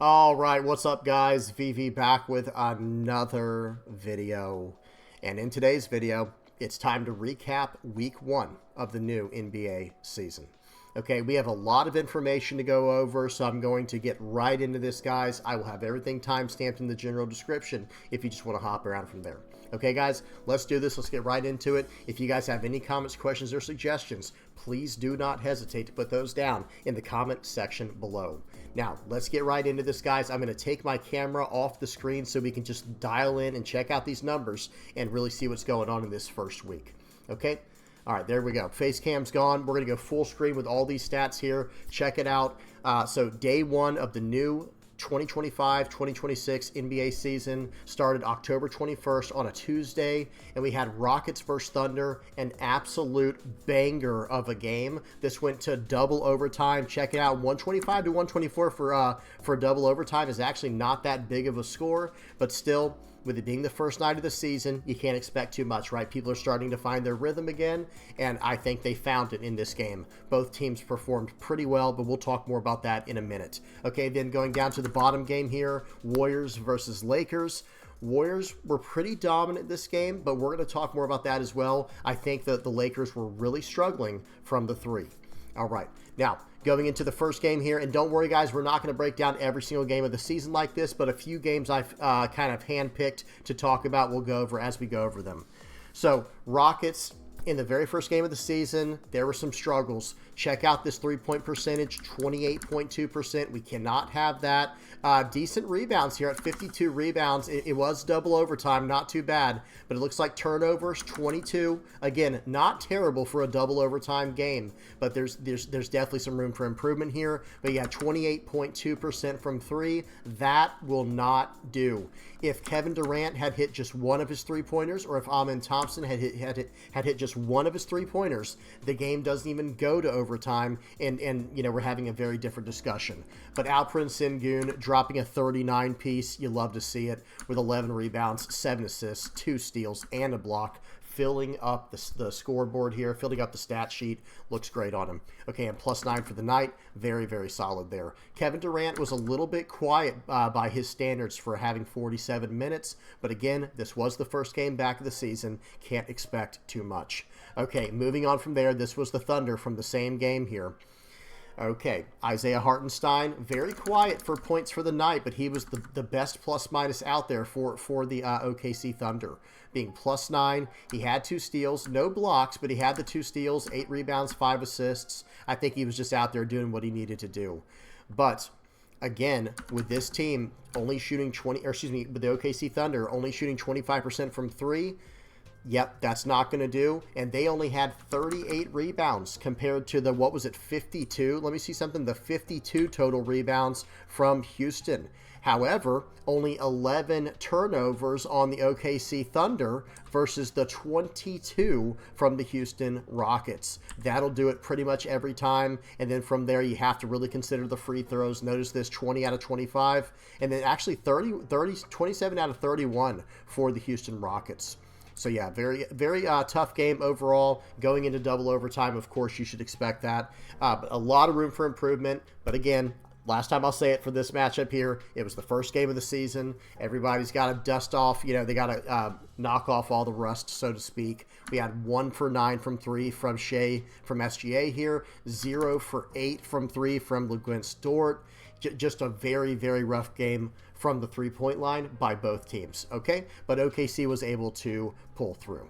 All right, what's up, guys? VV back with another video. And in today's video, it's time to recap week one of the new NBA season. Okay, we have a lot of information to go over, so I'm going to get right into this, guys. I will have everything timestamped in the general description if you just want to hop around from there. Okay, guys, let's do this. Let's get right into it. If you guys have any comments, questions, or suggestions, please do not hesitate to put those down in the comment section below. Now, let's get right into this, guys. I'm going to take my camera off the screen so we can just dial in and check out these numbers and really see what's going on in this first week. Okay? All right, there we go. Face cam's gone. We're going to go full screen with all these stats here. Check it out. So day one of the new 2025-2026 NBA season started October 21st on a Tuesday, and we had Rockets versus Thunder, an absolute banger of a game. This went to double overtime. Check it out, 125 to 124 for double overtime is actually not that big of a score, but still, with it being the first night of the season, you can't expect too much, right? People are starting to find their rhythm again, and I think they found it in this game. Both teams performed pretty well, but we'll talk more about that in a minute. Okay, then going down to the bottom game here, Warriors versus Lakers. Warriors were pretty dominant this game, but we're going to talk more about that as well. I think that the Lakers were really struggling from the three. All right, now going into the first game here, and don't worry, guys, we're not going to break down every single game of the season like this, but a few games I've kind of handpicked to talk about we'll go over as we go over them. So, Rockets, in the very first game of the season, there were some struggles. Check out this three-point percentage, 28.2%. We cannot have that. Decent rebounds here at 52 rebounds. It was double overtime, not too bad, but it looks like turnovers, 22. Again, not terrible for a double overtime game, but there's definitely some room for improvement here. But yeah, 28.2% from three. That will not do. If Kevin Durant had hit just one of his three-pointers, or if Amen Thompson had hit just one of his three-pointers, the game doesn't even go to overtime, and you know, we're having a very different discussion. But Alperen Sengun dropping a 39 piece, you love to see it, with 11 rebounds, 7 assists, 2 steals, and a block, filling up the scoreboard here, filling up the stat sheet. Looks great on him. Okay, and +9 for the night. Very, very solid there. Kevin Durant was a little bit quiet by his standards for having 47 minutes, but again, this was the first game back of the season. Can't expect too much. Okay, moving on from there, this was the Thunder from the same game here. Okay, Isaiah Hartenstein, very quiet for points for the night, but he was the best plus-minus out there for the OKC Thunder, being +9. He had 2 steals, no blocks, but he had the 2 steals, 8 rebounds, 5 assists. I think he was just out there doing what he needed to do. But again, with this team only shooting with the OKC Thunder only shooting 25% from 3, yep, that's not going to do. And they only had 38 rebounds compared to the, 52? Let me see something. The 52 total rebounds from Houston. However, only 11 turnovers on the OKC Thunder versus the 22 from the Houston Rockets. That'll do it pretty much every time. And then from there, you have to really consider the free throws. Notice this, 20 out of 25. And then actually 27 out of 31 for the Houston Rockets. So yeah, very, very tough game overall. Going into double overtime, of course, you should expect that. But a lot of room for improvement. But again, last time I'll say it for this matchup here, it was the first game of the season. Everybody's got to dust off, you know, they got to knock off all the rust, so to speak. We had 1 for 9 from 3 from Shea from SGA here, 0 for 8 from 3 from LeGuint Dort. Just a very, very rough game from the three-point line by both teams, okay? But OKC was able to pull through.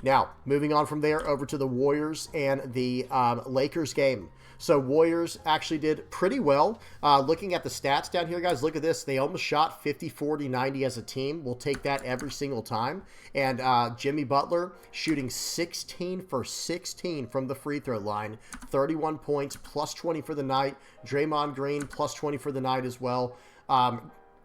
Now, moving on from there over to the Warriors and the Lakers game. So Warriors actually did pretty well. Looking at the stats down here, guys, look at this. They almost shot 50, 40, 90 as a team. We'll take that every single time. And Jimmy Butler shooting 16 for 16 from the free throw line. 31 points, +20 for the night. Draymond Green, +20 for the night as well.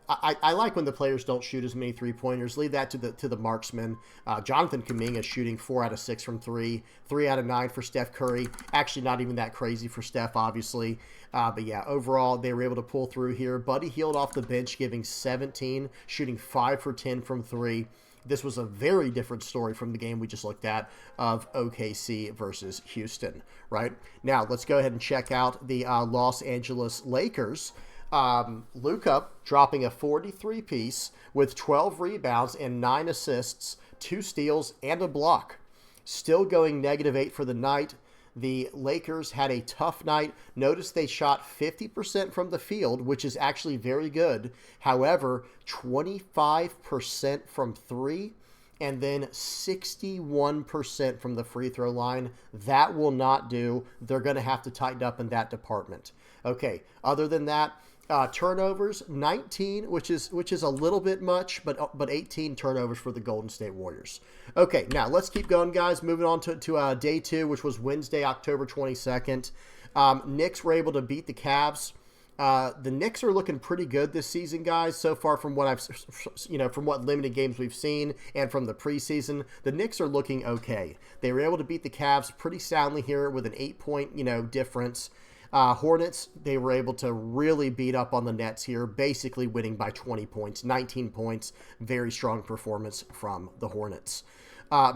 I like when the players don't shoot as many three-pointers. Leave that to the marksmen. Jonathan Kuminga shooting 4 out of 6 from 3. 3 out of 9 for Steph Curry. Actually, not even that crazy for Steph, obviously. But yeah, overall, they were able to pull through here. Buddy Hield off the bench, giving 17, shooting 5 for 10 from 3. This was a very different story from the game we just looked at of OKC versus Houston, right? Now, let's go ahead and check out the Los Angeles Lakers. Luka dropping a 43-piece with 12 rebounds and 9 assists, 2 steals, and a block. Still going -8 for the night. The Lakers had a tough night. Notice they shot 50% from the field, which is actually very good. However, 25% from 3 and then 61% from the free throw line. That will not do. They're going to have to tighten up in that department. Okay, other than that, turnovers 19, which is a little bit much, but 18 turnovers for the Golden State Warriors. Okay, now let's keep going, guys. Moving on to day 2, which was Wednesday, October 22nd. Knicks were able to beat the Cavs. The Knicks are looking pretty good this season, guys. So far, from what from what limited games we've seen and from the preseason, the Knicks are looking okay. They were able to beat the Cavs pretty soundly here with an 8-point, difference. Hornets, they were able to really beat up on the Nets here, basically winning by 20 points, 19 points. Very strong performance from the Hornets.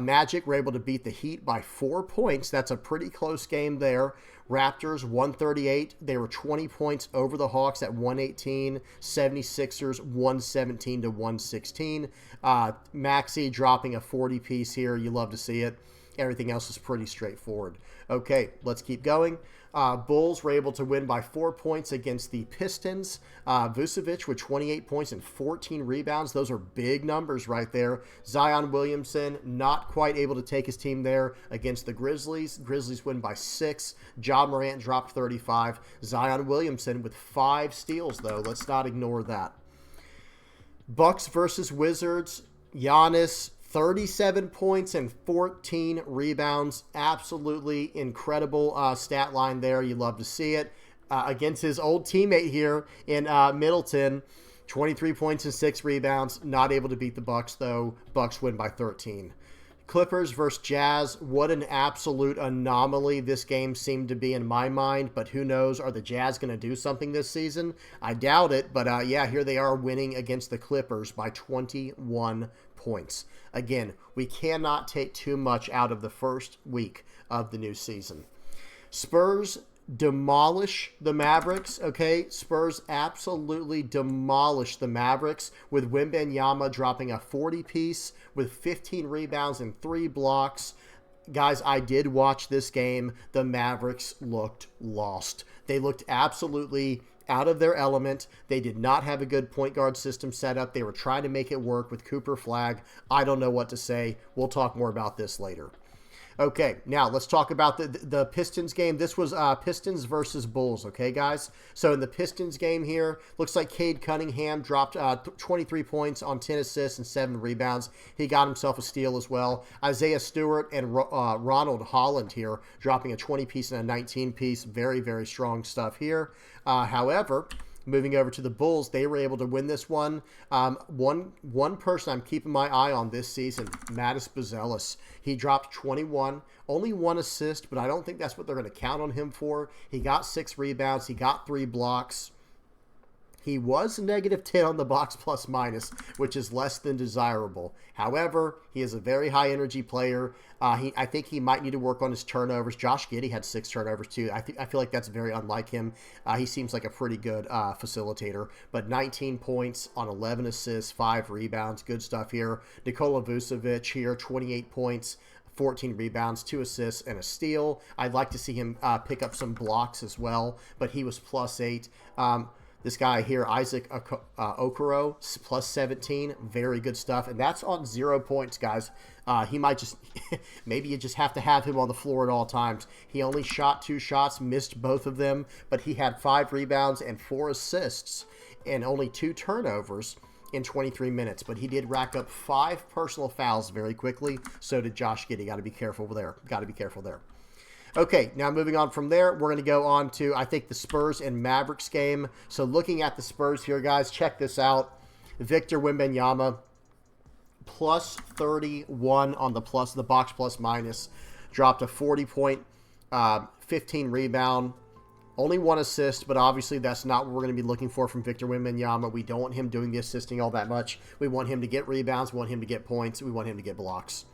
Magic were able to beat the Heat by 4 points. That's a pretty close game there. Raptors, 138. They were 20 points over the Hawks at 118. 76ers, 117 to 116. Maxey dropping a 40-piece here. You love to see it. Everything else is pretty straightforward. Okay, let's keep going. Bulls were able to win by 4 points against the Pistons. Vucevic with 28 points and 14 rebounds. Those are big numbers right there. Zion Williamson not quite able to take his team there against the Grizzlies. Grizzlies win by 6. Ja Morant dropped 35. Zion Williamson with 5 steals, though. Let's not ignore that. Bucks versus Wizards. Giannis, 37 points and 14 rebounds. Absolutely incredible stat line there. You love to see it. Against his old teammate here in Middleton, 23 points and 6 rebounds. Not able to beat the Bucks, though. Bucks win by 13. Clippers versus Jazz. What an absolute anomaly this game seemed to be in my mind, but who knows? Are the Jazz going to do something this season? I doubt it, but yeah, here they are winning against the Clippers by 21 points. Again, we cannot take too much out of the first week of the new season. Spurs demolish the Mavericks, okay? Spurs absolutely demolish the Mavericks with Wemby dropping a 40-piece with 15 rebounds and 3 blocks. Guys, I did watch this game. The Mavericks looked lost. They looked absolutely out of their element. They did not have a good point guard system set up. They were trying to make it work with Cooper Flag. I don't know what to say. We'll talk more about this later. Okay, now let's talk about the Pistons game. This was Pistons versus Bulls, okay, guys? So in the Pistons game here, looks like Cade Cunningham dropped 23 points on 10 assists and 7 rebounds. He got himself a steal as well. Isaiah Stewart and Ronald Holland here dropping a 20-piece and a 19-piece. Very, very strong stuff here. However, moving over to the Bulls, they were able to win this one. One person I'm keeping my eye on this season, Mattis Buzelis. He dropped 21, only 1 assist, but I don't think that's what they're going to count on him for. He got 6 rebounds. He got 3 blocks. He was -10 on the box plus minus, which is less than desirable. However, he is a very high-energy player. I think he might need to work on his turnovers. Josh Giddey had 6 turnovers, too. I feel like that's very unlike him. He seems like a pretty good facilitator. But 19 points on 11 assists, 5 rebounds. Good stuff here. Nikola Vucevic here, 28 points. 14 rebounds, 2 assists, and a steal. I'd like to see him pick up some blocks as well, but he was +8. This guy here, Isaac Okoro, +17. Very good stuff. And that's on 0 points, guys. He might just, maybe you just have to have him on the floor at all times. He only shot 2 shots, missed both of them, but he had 5 rebounds and 4 assists and only 2 turnovers in 23 minutes. But he did rack up 5 personal fouls very quickly. So did Josh Giddey. Got to be careful there. Got to be careful there. Okay, now moving on from there, we're going to go on to, I think, the Spurs and Mavericks game. So looking at the Spurs here, guys, check this out. Victor Wembanyama, +31 on the box plus minus. Dropped a 40-point, 15 rebound, only 1 assist, but obviously that's not what we're going to be looking for from Victor Wembanyama. We don't want him doing the assisting all that much. We want him to get rebounds. We want him to get points. We want him to get blocks.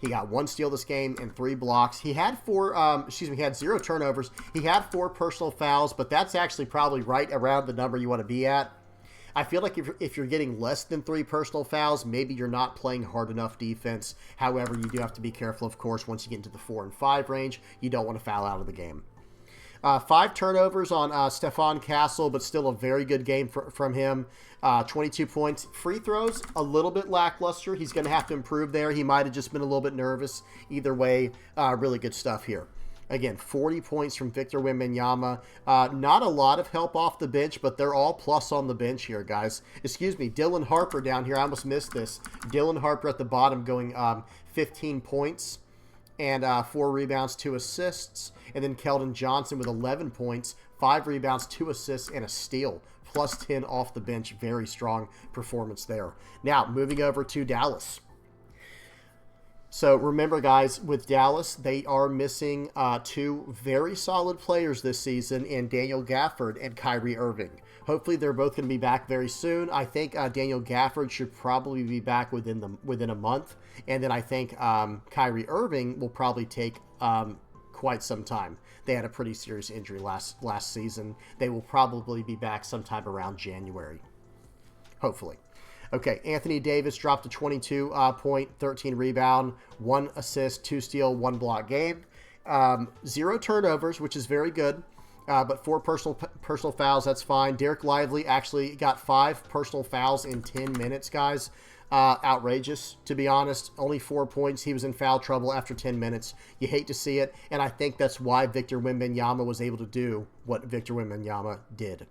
He got 1 steal this game and 3 blocks. He had he had 0 turnovers. He had 4 personal fouls, but that's actually probably right around the number you want to be at. I feel like if you're getting less than 3 personal fouls, maybe you're not playing hard enough defense. However, you do have to be careful, of course, once you get into the 4 and 5 range. You don't want to foul out of the game. 5 turnovers on Stefan Castle, but still a very good game from him. 22 points. Free throws, a little bit lackluster. He's going to have to improve there. He might have just been a little bit nervous. Either way, really good stuff here. Again, 40 points from Victor Wembanyama. Not a lot of help off the bench, but they're all plus on the bench here, guys. Excuse me, Dylan Harper down here. I almost missed this. Dylan Harper at the bottom going 15 points and 4 rebounds, 2 assists. And then Keldon Johnson with 11 points, 5 rebounds, 2 assists, and a steal. Plus 10 off the bench. Very strong performance there. Now, moving over to Dallas. So remember, guys, with Dallas, they are missing 2 very solid players this season in Daniel Gafford and Kyrie Irving. Hopefully, they're both going to be back very soon. I think Daniel Gafford should probably be back within a month, and then I think Kyrie Irving will probably take quite some time. They had a pretty serious injury last season. They will probably be back sometime around January, hopefully. Okay, Anthony Davis dropped a 22 point, 13 rebound, 1 assist, 2 steal, 1 block game. 0 turnovers, which is very good, but 4 personal fouls, that's fine. Derek Lively actually got 5 personal fouls in 10 minutes, guys. Outrageous, to be honest. Only 4 points. He was in foul trouble after 10 minutes. You hate to see it, and I think that's why Victor Wembanyama was able to do what Victor Wembanyama did.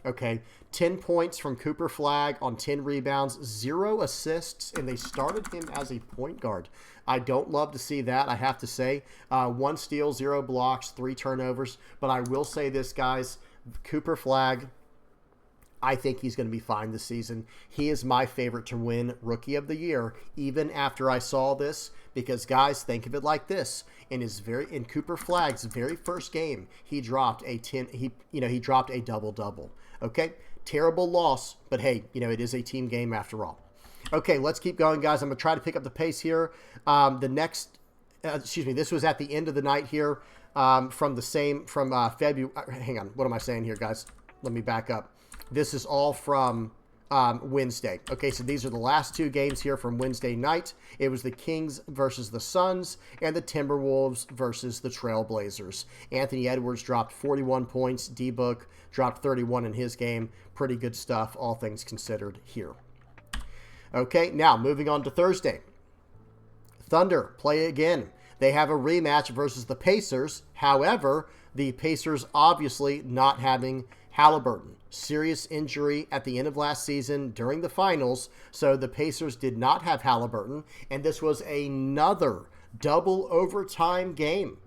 Okay, 10 points from Cooper Flagg on 10 rebounds, 0 assists, and they started him as a point guard. I don't love to see that, I have to say. 1 steal, 0 blocks, 3 turnovers. But I will say this, guys, Cooper Flagg, I think he's going to be fine this season. He is my favorite to win Rookie of the Year, even after I saw this. Because, guys, think of it like this: in Cooper Flagg's very first game, he dropped a double-double. Okay, terrible loss, but hey, it is a team game after all. Okay, let's keep going, guys. I'm gonna try to pick up the pace here. This was at the end of the night here from February. Hang on, what am I saying here, guys? Let me back up. This is all from Wednesday. Okay, so these are the last 2 games here from Wednesday night. It was the Kings versus the Suns and the Timberwolves versus the Trailblazers. Anthony Edwards dropped 41 points. D-Book dropped 31 in his game. Pretty good stuff, all things considered here. Okay, now moving on to Thursday. Thunder play again. They have a rematch versus the Pacers. However, the Pacers obviously not having Halliburton. Serious injury at the end of last season during the finals, so the Pacers did not have Halliburton, and this was another double overtime game.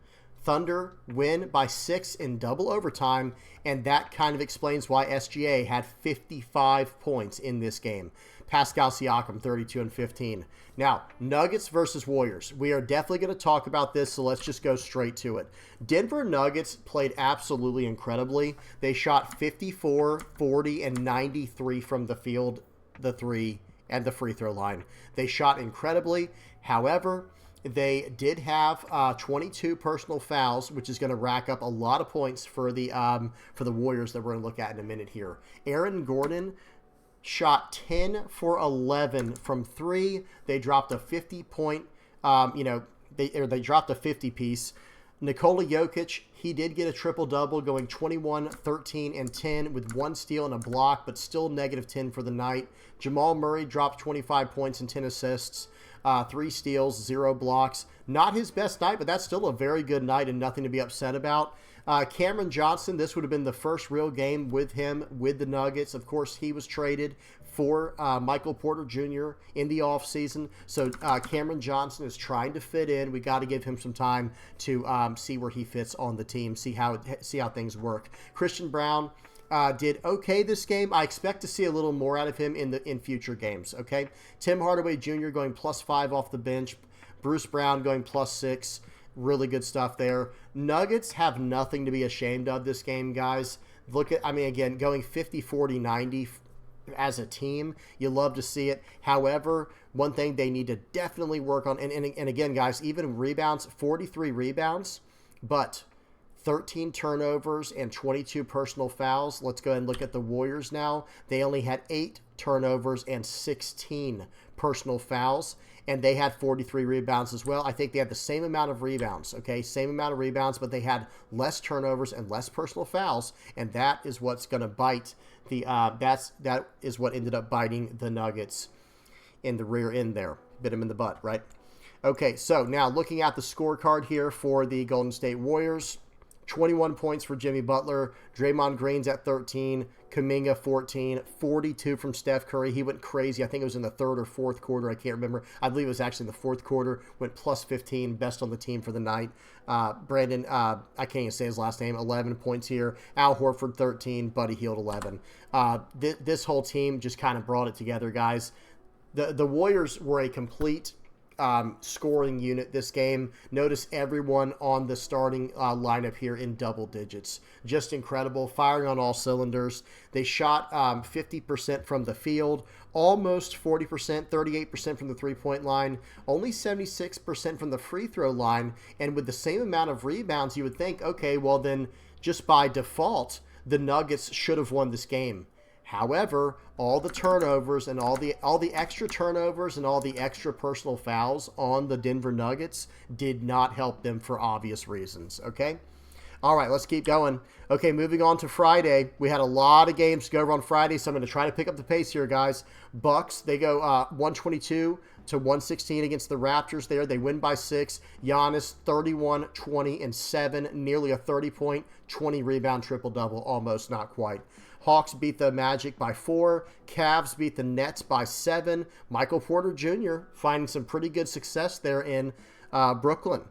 Thunder win by 6 in double overtime, and that kind of explains why SGA had 55 points in this game. Pascal Siakam, 32 and 15. Now, Nuggets versus Warriors. We are definitely going to talk about this, so let's just go straight to it. Denver Nuggets played absolutely incredibly. They shot 54, 40, and 93 from the field, the 3, and the free throw line. They shot incredibly. However, they did have 22 personal fouls, which is going to rack up a lot of points for the Warriors that we're going to look at in a minute here. Aaron Gordon shot 10 for 11 from 3. They dropped a 50-point, they dropped a 50-piece. Nikola Jokic, he did get a triple-double, going 21, 13, and 10 with 1 steal and a block, but still negative 10 for the night. Jamal Murray dropped 25 points and 10 assists, 3 steals, 0 blocks. Not his best night, but that's still a very good night and nothing to be upset about. Cameron Johnson, this would have been the first real game with him with the Nuggets. Of course, he was traded for Michael Porter Jr. in the offseason. So Cameron Johnson is trying to fit in. We got to give him some time to see where he fits on the team, see how things work. Christian Brown did okay this game. I expect to see a little more out of him in future games. Okay, Tim Hardaway Jr. going +5 off the bench. Bruce Brown going +6. Really good stuff there. Nuggets have nothing to be ashamed of this game, guys. Again, going 50, 40, 90 as a team. You love to see it. However, one thing they need to definitely work on, and again, guys, even rebounds, 43 rebounds, but 13 turnovers and 22 personal fouls. Let's go ahead and look at the Warriors now. They only had 8 turnovers and 16 personal fouls, and they had 43 rebounds as well. I think they had the same amount of rebounds, okay? Same amount of rebounds, but they had less turnovers and less personal fouls, and that is what's going to bite the that is what ended up biting the Nuggets in the rear end there. Bit them in the butt, right? Okay, so now looking at the scorecard here for the Golden State Warriors. 21 points for Jimmy Butler. Draymond Green's at 13. Kuminga 14. 42 from Steph Curry. He went crazy. I think it was in the third or fourth quarter. I can't remember. I believe it was actually in the fourth quarter. Went plus 15. Best on the team for the night. Brandon, I can't even say his last name. 11 points here. Al Horford 13. Buddy Hield 11. This whole team just kind of brought it together, guys. The Warriors were a complete scoring unit this game. Notice everyone on the starting lineup here in double digits. Just incredible. Firing on all cylinders. They shot 50% from the field, almost 40%, 38% from the three-point line, only 76% from the free throw line, and with the same amount of rebounds, you would think, okay, well then just by default, the Nuggets should have won this game. However, all the turnovers and all the extra turnovers and all the extra personal fouls on the Denver Nuggets did not help them for obvious reasons, okay? All right, let's keep going. Okay, moving on to Friday. We had a lot of games to go over on Friday, so I'm going to try to pick up the pace here, guys. Bucks, they go 122 to 116 against the Raptors there. They win by 6. Giannis, 31, 20, and 7. Nearly a 30-point, 20-rebound triple-double. Almost, not quite. Hawks beat the Magic by 4. Cavs beat the Nets by 7. Michael Porter Jr. finding some pretty good success there in Brooklyn.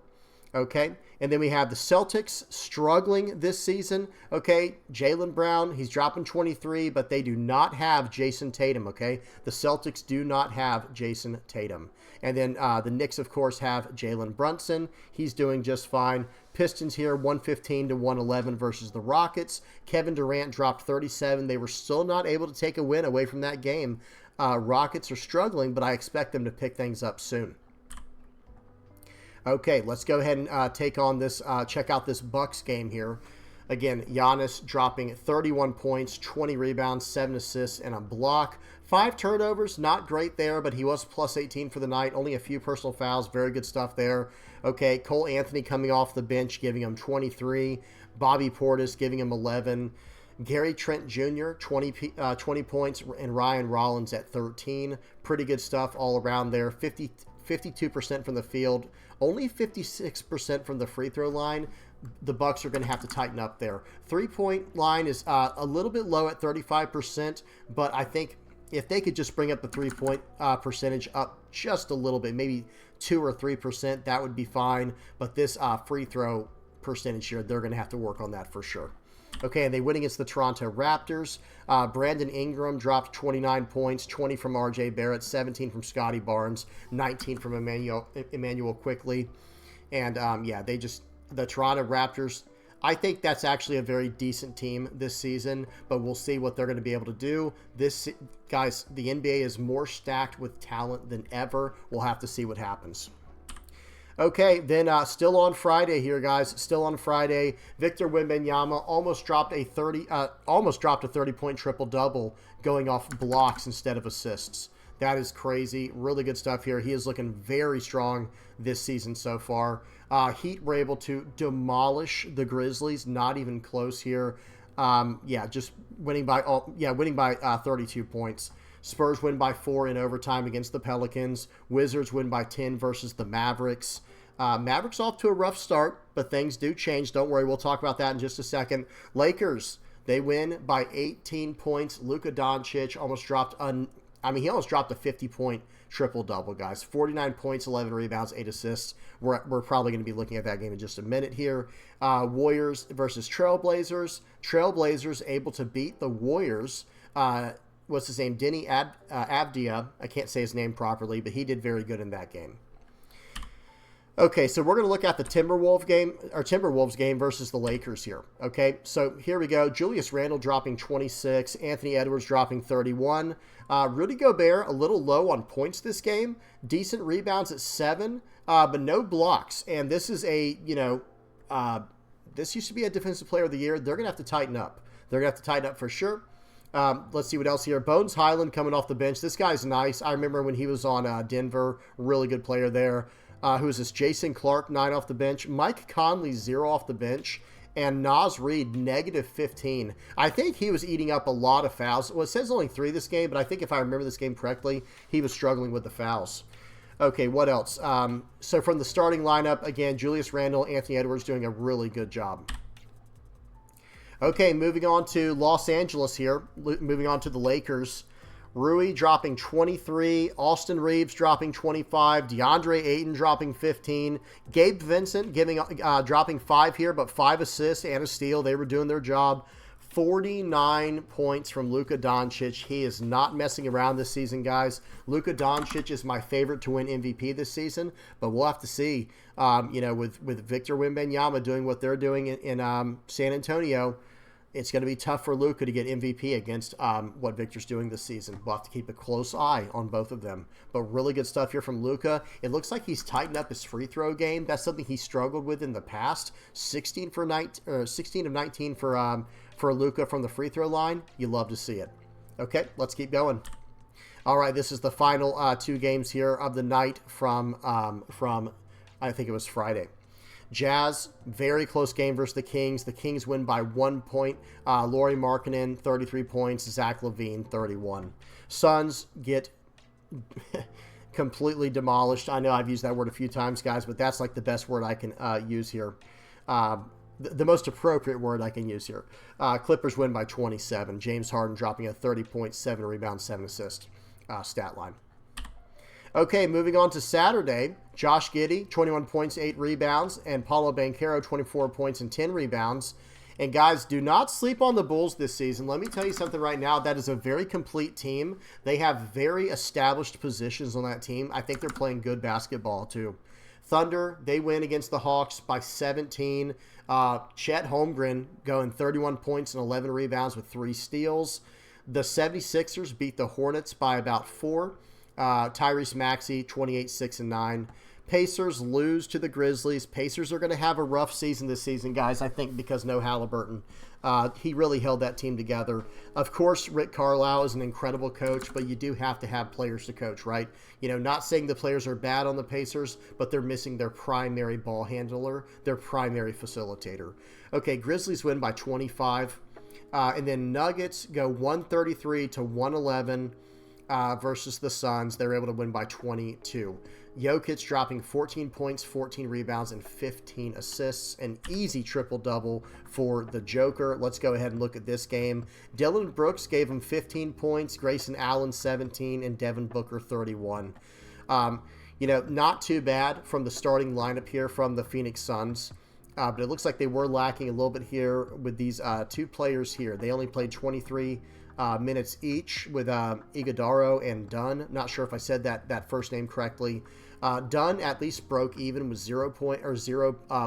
Okay, and then we have the Celtics struggling this season. Okay, Jaylen Brown, he's dropping 23, but they do not have Jason Tatum. Okay, the Celtics do not have Jason Tatum. And then the Knicks, of course, have Jalen Brunson. He's doing just fine. Pistons here, 115 to 111 versus the Rockets. Kevin Durant dropped 37. They were still not able to take a win away from that game. Rockets are struggling, but I expect them to pick things up soon. Okay, let's go ahead and take on this, check out this Bucks game here. Again, Giannis dropping 31 points, 20 rebounds, 7 assists, and a block. 5 turnovers, not great there, but he was plus 18 for the night. Only a few personal fouls, very good stuff there. Okay, Cole Anthony coming off the bench, giving him 23. Bobby Portis giving him 11. Gary Trent Jr., 20 points, and Ryan Rollins at 13. Pretty good stuff all around there. 52% from the field, only 56% from the free throw line. The Bucks are going to have to tighten up there. 3-point line is a little bit low at 35%, but I think if they could just bring up the 3-point percentage up just a little bit, maybe 2 or 3%, that would be fine. But this free throw percentage here, they're going to have to work on that for sure. Okay, and they win against the Toronto Raptors. Brandon Ingram dropped 29 points, 20 from R.J. Barrett, 17 from Scotty Barnes, 19 from Emmanuel Quickly. And, yeah, the Toronto Raptors, I think that's actually a very decent team this season, but we'll see what they're going to be able to do. Guys, the NBA is more stacked with talent than ever. We'll have to see what happens. Okay, then still on Friday here, guys. Still on Friday, Victor Wembanyama almost dropped a 30-point triple-double, going off blocks instead of assists. That is crazy. Really good stuff here. He is looking very strong this season so far. Heat were able to demolish the Grizzlies. Not even close here. Yeah, just winning by 32 points. Spurs win by 4 in overtime against the Pelicans. Wizards win by 10 versus the Mavericks. Mavericks off to a rough start, but things do change. Don't worry, we'll talk about that in just a second. Lakers, they win by 18 points. Luka Doncic almost dropped he almost dropped a 50-point triple-double, guys. 49 points, 11 rebounds, 8 assists. We're probably going to be looking at that game in just a minute here. Warriors versus Trailblazers. Trailblazers able to beat the Warriors. What's his name? Denny Avdia. I can't say his name properly, but he did very good in that game. Okay, so we're going to look at the Timberwolves game versus the Lakers here. Okay, so here we go. Julius Randle dropping 26, Anthony Edwards dropping 31. Rudy Gobert a little low on points this game. Decent rebounds at 7, but no blocks. And this is this used to be a Defensive Player of the Year. They're going to have to tighten up. They're going to have to tighten up for sure. Let's see what else here. Bones Highland coming off the bench. This guy's nice. I remember when he was on Denver. Really good player there. Who is this? Jason Clark, 9 off the bench. Mike Conley, 0 off the bench. And Naz Reid, -15. I think he was eating up a lot of fouls. Well, it says only 3 this game, but I think if I remember this game correctly, he was struggling with the fouls. Okay, what else? So from the starting lineup, again, Julius Randle, Anthony Edwards doing a really good job. Okay, moving on to Los Angeles here. Moving on to the Lakers. Rui dropping 23, Austin Reeves dropping 25, DeAndre Ayton dropping 15, Gabe Vincent dropping 5 here, but 5 assists and a steal. They were doing their job. 49 points from Luka Doncic. He is not messing around this season, guys. Luka Doncic is my favorite to win MVP this season, but we'll have to see. With Victor Wembanyama doing what they're doing in San Antonio, it's going to be tough for Luka to get MVP against what Victor's doing this season. We'll have to keep a close eye on both of them. But really good stuff here from Luka. It looks like he's tightened up his free throw game. That's something he struggled with in the past. 16 of 19 for Luka from the free throw line. You love to see it. Okay, let's keep going. All right, this is the final 2 games here of the night from I think it was Friday. Jazz, very close game versus the Kings. The Kings win by 1 point. Lauri Markkanen, 33 points. Zach LaVine, 31. Suns get completely demolished. I know I've used that word a few times, guys, but that's like the best word I can use here. The most appropriate word I can use here. Clippers win by 27. James Harden dropping a 30 points, 7 rebounds, 7 assists stat line. Okay, moving on to Saturday. Josh Giddey, 21 points, 8 rebounds, and Paolo Banchero, 24 points and 10 rebounds. And guys, do not sleep on the Bulls this season. Let me tell you something right now. That is a very complete team. They have very established positions on that team. I think they're playing good basketball too. Thunder, they win against the Hawks by 17. Chet Holmgren going 31 points and 11 rebounds with 3 steals. The 76ers beat the Hornets by about 4. Tyrese Maxey, 28, 6, and 9. Pacers lose to the Grizzlies. Pacers are going to have a rough season this season, guys, I think, because no Halliburton. He really held that team together. Of course, Rick Carlisle is an incredible coach, but you do have to have players to coach, right? Not saying the players are bad on the Pacers, but they're missing their primary ball handler, their primary facilitator. Okay, Grizzlies win by 25. And then Nuggets go 133 to 111. Versus the Suns. They're able to win by 22. Jokic dropping 14 points, 14 rebounds, and 15 assists. An easy triple-double for the Joker. Let's go ahead and look at this game. Dillon Brooks gave him 15 points, Grayson Allen 17, and Devin Booker 31. Not too bad from the starting lineup here from the Phoenix Suns. But it looks like they were lacking a little bit here with these 2 players here. They only played 23 minutes each with Iguodaro and Dunn. Not sure if I said that first name correctly. Dunn at least broke even with 0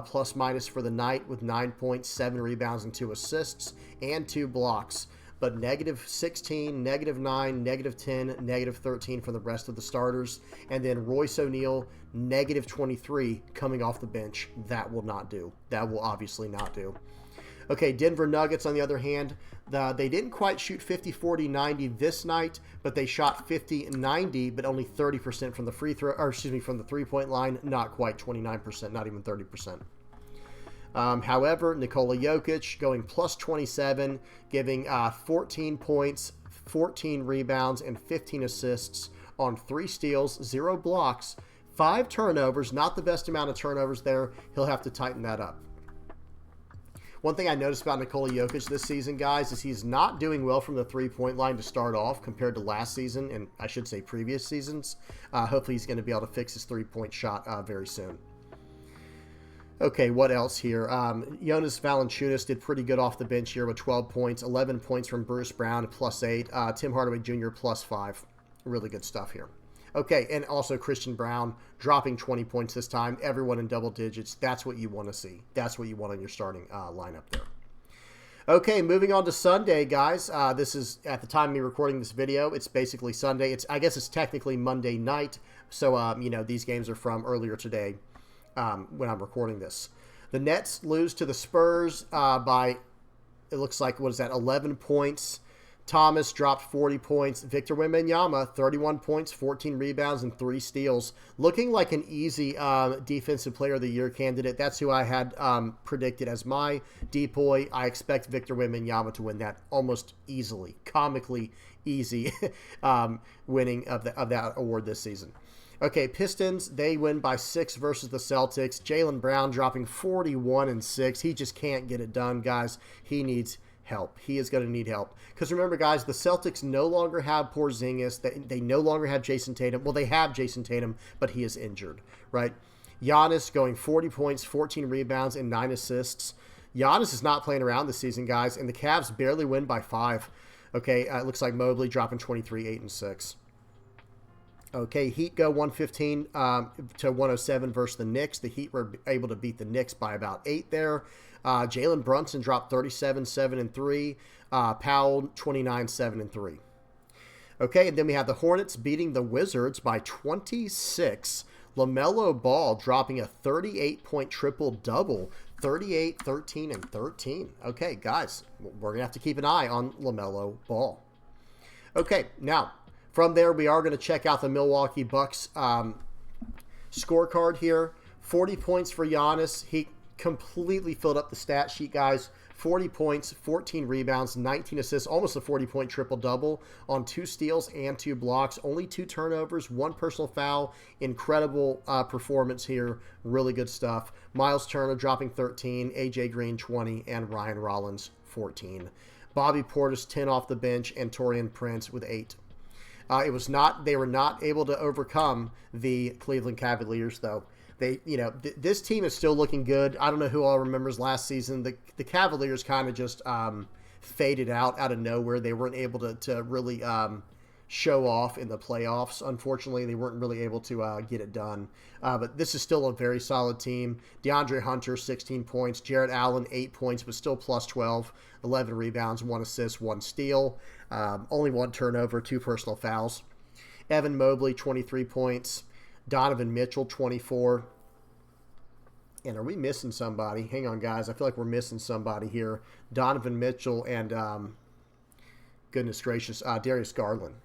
plus minus for the night with 9 points, 7 rebounds, and 2 assists and 2 blocks. But -16, -9, -10, -13 for the rest of the starters. And then Royce O'Neal, -23 coming off the bench. That will not do. That will obviously not do. Okay, Denver Nuggets, on the other hand, they didn't quite shoot 50, 40, 90 this night, but they shot 50 and 90, but only 30% from the from the three-point line, not quite 29%, not even 30%. However, Nikola Jokic going plus 27, giving 14 points, 14 rebounds, and 15 assists on 3 steals, 0 blocks, 5 turnovers, not the best amount of turnovers there. He'll have to tighten that up. One thing I noticed about Nikola Jokic this season, guys, is he's not doing well from the three-point line to start off compared to last season, and I should say previous seasons. Hopefully he's going to be able to fix his three-point shot very soon. Okay, what else here? Jonas Valanciunas did pretty good off the bench here with 12 points, 11 points from Bruce Brown, plus 8. Tim Hardaway Jr., plus 5. Really good stuff here. Okay, and also Christian Brown dropping 20 points this time. Everyone in double digits. That's what you want to see. That's what you want on your starting lineup there. Okay, moving on to Sunday, guys. This is, at the time of me recording this video, it's basically Sunday. I guess it's technically Monday night. So, these games are from earlier today when I'm recording this. The Nets lose to the Spurs by, it looks like, 11 points. Thomas dropped 40 points. Victor Wembanyama, 31 points, 14 rebounds, and 3 steals. Looking like an easy Defensive Player of the Year candidate. That's who I had predicted as my depoy. I expect Victor Wembanyama to win that almost easily. Comically easy winning of that award this season. Okay, Pistons, they win by 6 versus the Celtics. Jaylen Brown dropping 41 and 6. He just can't get it done, guys. He needs help. He is going to need help. Because remember, guys, the Celtics no longer have Porzingis. They no longer have Jason Tatum. Well, they have Jason Tatum, but he is injured, right? Giannis going 40 points, 14 rebounds, and 9 assists. Giannis is not playing around this season, guys, and the Cavs barely win by 5. Okay, it looks like Mobley dropping 23, 8, and 6. Okay, Heat go 115 to 107 versus the Knicks. The Heat were able to beat the Knicks by about 8 there. Jalen Brunson dropped 37, 7, and 3. Powell 29, 7, and 3. Okay, and then we have the Hornets beating the Wizards by 26. LaMelo Ball dropping a 38-point triple-double, 38, 13, and 13. Okay, guys, we're going to have to keep an eye on LaMelo Ball. Okay, now, from there, we are going to check out the Milwaukee Bucks scorecard here. 40 points for Giannis. He completely filled up the stat sheet, guys. 40 points, 14 rebounds, 19 assists, almost a 40-point triple-double on 2 steals and 2 blocks. Only 2 turnovers, 1 personal foul. Incredible performance here. Really good stuff. Miles Turner dropping 13, A.J. Green 20, and Ryan Rollins 14. Bobby Portis 10 off the bench, and Taurean Prince with 8. They were not able to overcome the Cleveland Cavaliers, though. This team is still looking good. I don't know who all remembers last season. The Cavaliers kind of just faded out of nowhere. They weren't able to really show off in the playoffs. Unfortunately, they weren't really able to get it done. But this is still a very solid team. DeAndre Hunter, 16 points. Jarrett Allen, 8 points, but still plus 12. 11 rebounds, 1 assist, 1 steal. Only 1 turnover, 2 personal fouls. Evan Mobley, 23 points. Donovan Mitchell, 24. And are we missing somebody? Hang on, guys. I feel like we're missing somebody here. Donovan Mitchell and, goodness gracious, Darius Garland.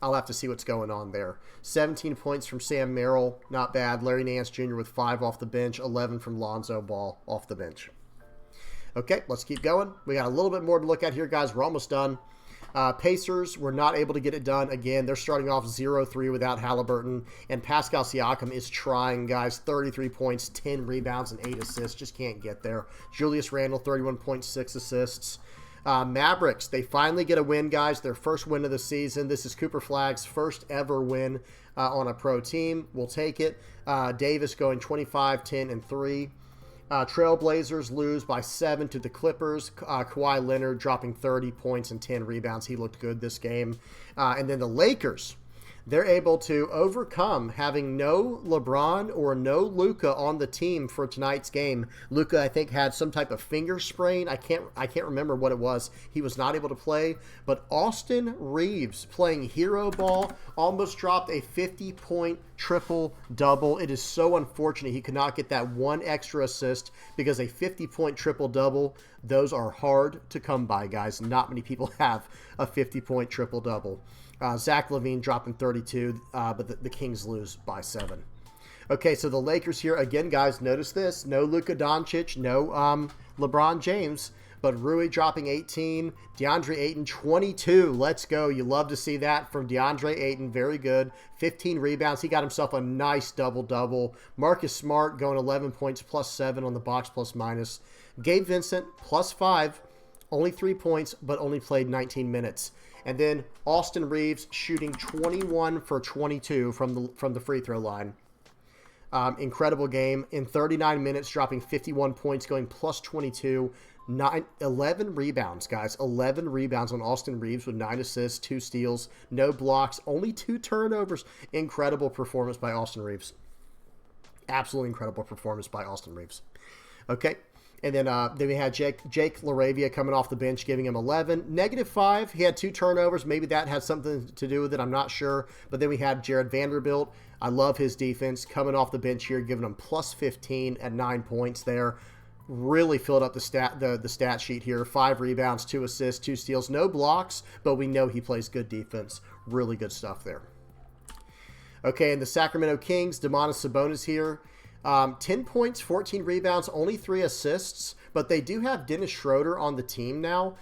I'll have to see what's going on there. 17 points from Sam Merrill. Not bad. Larry Nance Jr. with 5 off the bench. 11 from Lonzo Ball off the bench. Okay, let's keep going. We got a little bit more to look at here, guys. We're almost done. Pacers were not able to get it done. Again, they're starting off 0-3 without Halliburton. And Pascal Siakam is trying, guys. 33 points, 10 rebounds, and 8 assists. Just can't get there. Julius Randle, 31.6 assists. Mavericks, they finally get a win, guys. Their first win of the season. This is Cooper Flagg's first ever win on a pro team. We'll take it. Davis going 25, 10, and 3. Trailblazers lose by 7 to the Clippers. Kawhi Leonard dropping 30 points and 10 rebounds. He looked good this game. And then the Lakers, they're able to overcome having no LeBron or no Luka on the team for tonight's game. Luka, I think, had some type of finger sprain. I can't remember what it was. He was not able to play. But Austin Reeves, playing hero ball, almost dropped a 50-point triple-double. It is so unfortunate he could not get that 1 extra assist, because a 50-point triple-double, those are hard to come by, guys. Not many people have a 50-point triple-double. Zach LaVine dropping 32, but the Kings lose by 7. Okay, so the Lakers here, again, guys, notice this. No Luka Doncic, no LeBron James, but Rui dropping 18, DeAndre Ayton 22. Let's go. You love to see that from DeAndre Ayton. Very good. 15 rebounds. He got himself a nice double-double. Marcus Smart going 11 points, plus 7 on the box, plus minus. Gabe Vincent, plus 5, only 3 points, but only played 19 minutes. And then Austin Reeves shooting 21 for 22 from the free throw line. Incredible game. In 39 minutes, dropping 51 points, going plus 22, 11 rebounds, guys. 11 rebounds on Austin Reeves with 9 assists, 2 steals, no blocks, only 2 turnovers. Incredible performance by Austin Reeves. Absolutely incredible performance by Austin Reeves. Okay. And then we had Jake LaRavia coming off the bench, giving him 11. -5, he had 2 turnovers. Maybe that had something to do with it. I'm not sure. But then we had Jared Vanderbilt. I love his defense. Coming off the bench here, giving him +15 at 9 points there. Really filled up the stat sheet here. 5 rebounds, 2 assists, 2 steals. No blocks, but we know he plays good defense. Really good stuff there. Okay, and the Sacramento Kings, Domantas Sabonis here. 10 points, 14 rebounds, only 3 assists, but they do have Dennis Schroeder on the team now,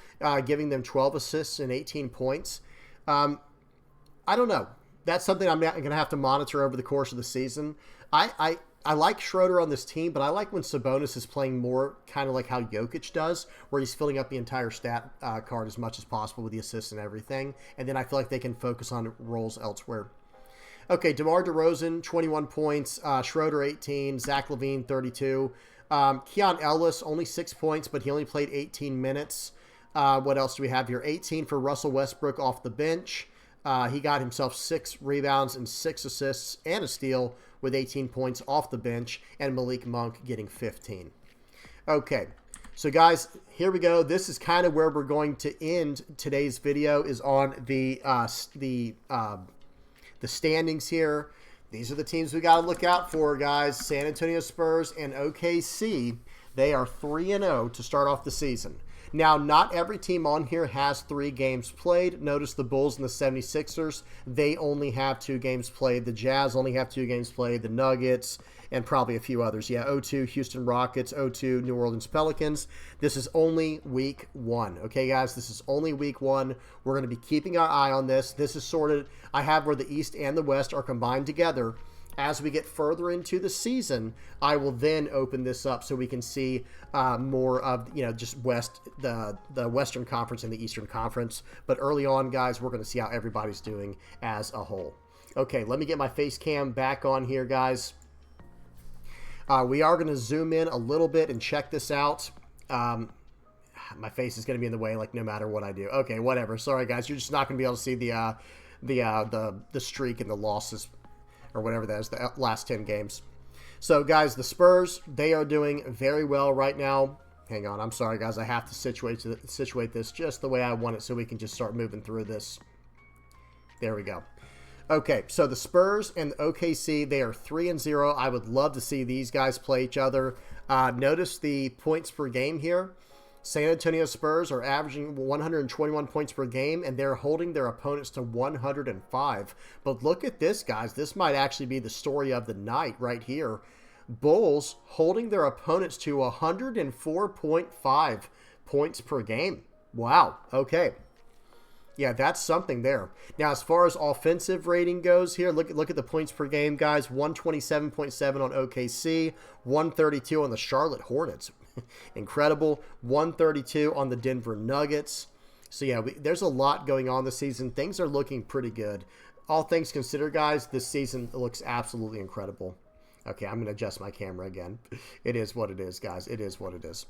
giving them 12 assists and 18 points. I don't know. That's something I'm going to have to monitor over the course of the season. I like Schroeder on this team, but I like when Sabonis is playing more kind of like how Jokic does, where he's filling up the entire stat card as much as possible with the assists and everything, and then I feel like they can focus on roles elsewhere. Okay, DeMar DeRozan, 21 points. Schroeder, 18. Zach LaVine, 32. Keon Ellis, only 6 points, but he only played 18 minutes. What else do we have here? 18 for Russell Westbrook off the bench. He got himself 6 rebounds and 6 assists and a steal with 18 points off the bench, and Malik Monk getting 15. Okay, so guys, here we go. This is kind of where we're going to end today's video, is on the standings here. These are the teams we got to look out for, guys. San Antonio Spurs and OKC. They are 3-0 to start off the season. Now, not every team on here has 3 games played. Notice the Bulls and the 76ers, they only have 2 games played. The Jazz only have 2 games played. The Nuggets, and probably a few others. Yeah, 0-2 Houston Rockets, 0-2 New Orleans Pelicans. This is only week 1. Okay, guys, this is only week 1. We're going to be keeping our eye on this. This is sorted. I have where the East and the West are combined together. As we get further into the season, I will then open this up so we can see more of, just the Western Conference and the Eastern Conference. But early on, guys, we're going to see how everybody's doing as a whole. Okay, let me get my face cam back on here, guys. We are going to zoom in a little bit and check this out. My face is going to be in the way, like, no matter what I do. Okay, whatever. Sorry, guys. You're just not going to be able to see the streak and the losses, or whatever that is, the last 10 games. So, guys, the Spurs, they are doing very well right now. Hang on. I'm sorry, guys. I have to situate this just the way I want it so we can just start moving through this. There we go. Okay, so the Spurs and the OKC, they are 3-0. I would love to see these guys play each other. Notice the points per game here. San Antonio Spurs are averaging 121 points per game, and they're holding their opponents to 105. But look at this, guys. This might actually be the story of the night right here. Bulls holding their opponents to 104.5 points per game. Wow. Okay. Yeah, that's something there. Now, as far as offensive rating goes here, look at the points per game, guys. 127.7 on OKC, 132 on the Charlotte Hornets. Incredible. 132 on the Denver Nuggets. So, yeah, there's a lot going on this season. Things are looking pretty good. All things considered, guys, this season looks absolutely incredible. Okay, I'm going to adjust my camera again. It is what it is, guys. It is what it is.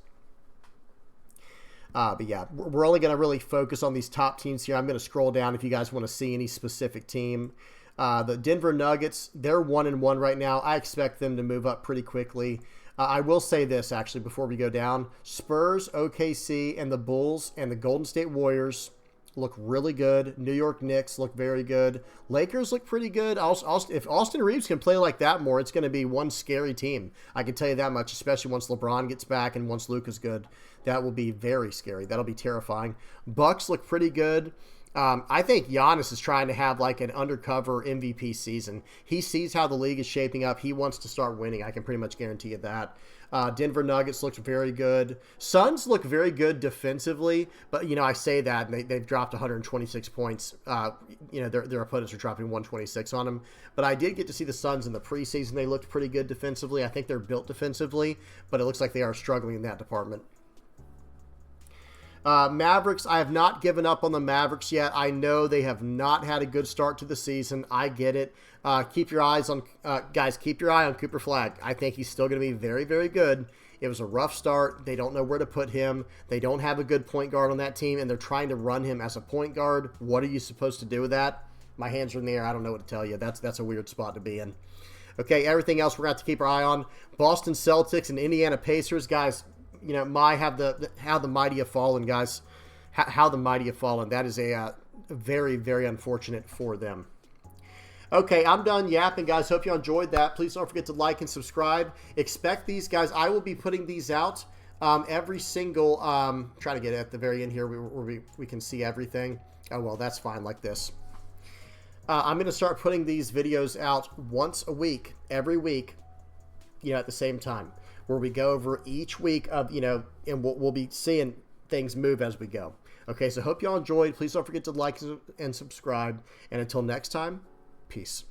But yeah, we're only going to really focus on these top teams here. I'm going to scroll down if you guys want to see any specific team. The Denver Nuggets, they're 1-1 right now. I expect them to move up pretty quickly. I will say this, actually, before we go down. Spurs, OKC, and the Bulls and the Golden State Warriors look really good. New York Knicks look very good. Lakers look pretty good. If Austin Reeves can play like that more, it's going to be one scary team. I can tell you that much, especially once LeBron gets back and once Luka's good. That will be very scary. That'll be terrifying. Bucks look pretty good. I think Giannis is trying to have like an undercover MVP season. He sees how the league is shaping up. He wants to start winning. I can pretty much guarantee you that. Denver Nuggets looks very good. Suns look very good defensively, but, I say that, and they've dropped 126 points. Their opponents are dropping 126 on them. But I did get to see the Suns in the preseason. They looked pretty good defensively. I think they're built defensively, but it looks like they are struggling in that department. Mavericks, I have not given up on the Mavericks yet. I know they have not had a good start to the season. I get it. Keep your eye on Cooper Flag. I think he's still going to be very, very good It was a rough start. They don't know where to put him. They don't have a good point guard on that team, and they're trying to run him as a point guard. What are you supposed to do with that? My hands are in the air. I don't know what to tell you. That's a weird spot to be in. Okay, everything else we're going to have to keep our eye on. Boston Celtics and Indiana Pacers. Guys, you know, how the mighty have fallen, guys. How the mighty have fallen. That is a very, very unfortunate for them. Okay, I'm done yapping, guys. Hope you enjoyed that. Please don't forget to like and subscribe. Expect these, guys. I will be putting these out every single, try to get it at the very end here where we can see everything. Oh, well, that's fine like this. I'm going to start putting these videos out once a week, every week, you know, at the same time, where we go over each week of, you know, and we'll be seeing things move as we go. Okay, so hope y'all enjoyed. Please don't forget to like and subscribe. And until next time, peace.